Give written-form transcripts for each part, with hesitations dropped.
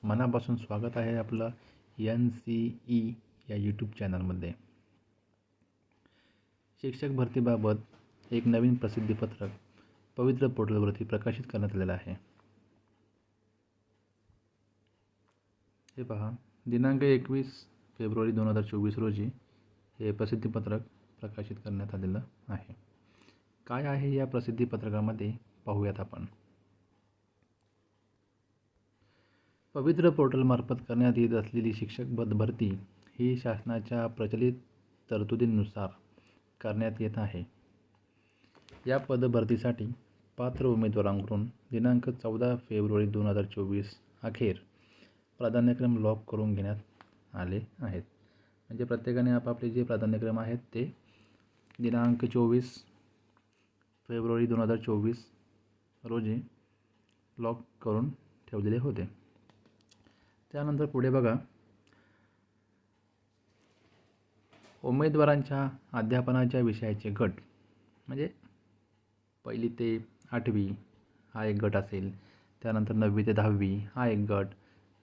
मनापासून स्वागत आहे आपलं NCE या यूट्यूब चॅनलमध्ये। शिक्षक भरतीबाबत एक नवीन प्रसिद्धीपत्रक पवित्र पोर्टलवरती प्रकाशित करण्यात आलेलं आहे। हे पहा, दिनांक 21 फेब्रुवारी 2024 रोजी हे प्रसिद्धीपत्रक प्रकाशित करण्यात आलेलं आहे। काय आहे या प्रसिद्धीपत्रकामध्ये पाहूयात आपण। पवित्र पोर्टलमार्फत करण्यात येत असलेली शिक्षक भरती ही शासनाच्या प्रचलित तरतुदींनुसार करण्यात येत आहे। या पदभरतीसाठी पात्र उमेदवारांकडून दिनांक 14 फेब्रुवारी 2024 अखेर प्राधान्यक्रम लॉक करून घेण्यात आले आहेत। म्हणजे प्रत्येकाने आपापले जे प्राधान्यक्रम आहेत ते दिनांक 24 फेब्रुवारी 2024 रोजी लॉक करून ठेवलेले होते। त्यानंतर पुढे बघा, उमेदवारांच्या अध्यापनाच्या विषयाचे गट म्हणजे 1ली ते 8वी हा एक गट असेल, त्यानंतर 9वी ते 10वी हा एक गट,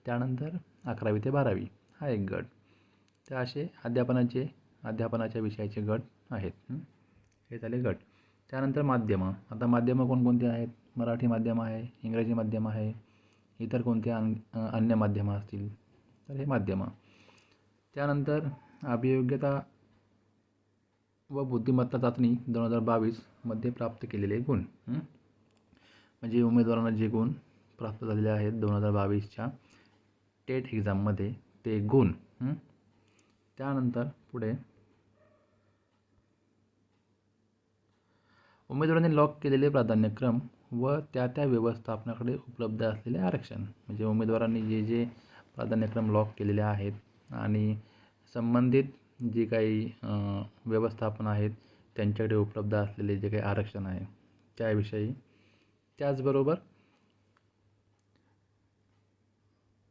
त्यानंतर 11वी ते 12वी हा एक गट। तर असे अध्यापनाच्या विषयाचे गट आहेत। हे झाले गट। त्यानंतर माध्यमं। आता माध्यमं कोणकोणती आहेत? मराठी माध्यम आहे, इंग्रजी माध्यम आहे, इतर कोणते अन्य माध्यमं असतील तर हे माध्यमं। त्यानंतर अभियोग्यता व बुद्धिमत्ता चाचणी 2022 मध्ये प्राप्त केलेले गुण। म्हणजे उमेदवारांना जे गुण प्राप्त झालेले आहेत 2022च्या टेट एक्झाममध्ये ते गुण। त्यानंतर पुढे उमेदवारांनी लॉक केलेले प्राधान्यक्रम व त्या व्यवस्थापनाकडे उपलब्ध असलेले आरक्षण। म्हणजे उमेदवारांनी जे प्राधान्यक्रम लॉक केलेले आहेत आणि संबंधित जे काही व्यवस्थापन आहेत त्यांच्याकडे उपलब्ध असलेले जे काही आरक्षण आहे त्याविषयी। त्याचबरोबर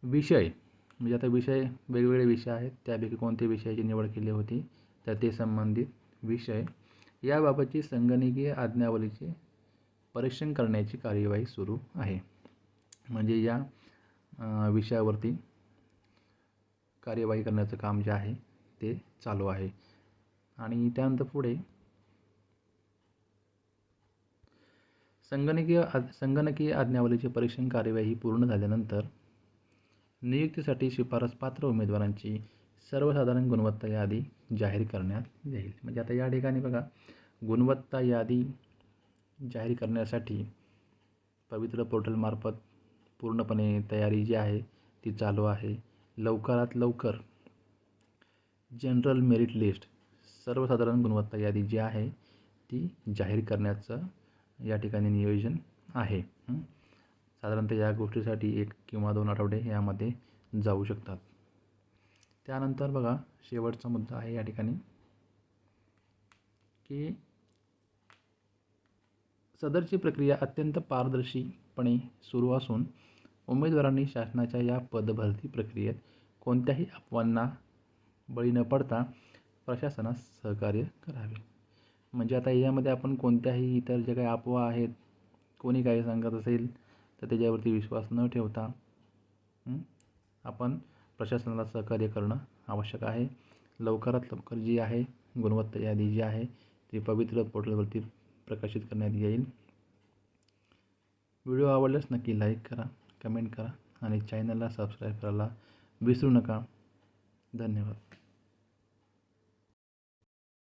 विषय, म्हणजे आता वेगवेगळे विषय आहेत, त्यापैकी कोणत्या विषयाची निवड केली होती तर ते संबंधित विषय याबाबतची संगणकीय आज्ञावलीचे परीक्षण करण्याची कार्यवाही सुरू आहे। म्हणजे या विषयावरती कार्यवाही करण्याचं काम जे आहे ते चालू आहे। आणि त्यानंतर पुढे संगणकीय आज्ञावलीचे परीक्षण कार्यवाही पूर्ण झाल्यानंतर नियुक्तीसाठी शिफारस पात्र उमेदवारांची सर्वसाधारण गुणवत्ता यादी जाहीर करण्यात येईल। म्हणजे आता या ठिकाणी बघा, गुणवत्ता यादी जाहीर करण्यासाठी पवित्र पोर्टलमार्फत पूर्णपणे तयारी जी आहे ती चालू आहे। लवकरात लवकर जनरल मेरिट लिस्ट सर्वसाधारण गुणवत्ता यादी जी आहे ती जाहीर करण्याचं या ठिकाणी नियोजन आहे। साधारणतः या गोष्टीसाठी 1 किंवा 2 आठवडे यामध्ये जाऊ शकतात। त्यानंतर बघा, शेवटचा मुद्दा आहे या ठिकाणी की सदरची प्रक्रिया अत्यंत पारदर्शीपणे सुरू असून उमेदवारांनी शासनाच्या या पदभरती प्रक्रियेत कोणत्याही अफवांना बळी न पडता प्रशासनास सहकार्य करावे। म्हणजे आता यामध्ये आपण कोणत्याही इतर जे काही अफवा आहेत, कोणी काही सांगत असेल तर त्याच्यावरती विश्वास न ठेवता आपण प्रशासनाला सहकार्य करणं आवश्यक आहे। लवकरात लवकर जी आहे गुणवत्ता यादी जी आहे ती पवित्र पोर्टलवरती प्रकाशित करण्यात येईल। व्हिडिओ आवडल्यास नक्की लाईक करा, कमेंट करा आणि चॅनलला सबस्क्राईब करायला विसरू नका। धन्यवाद।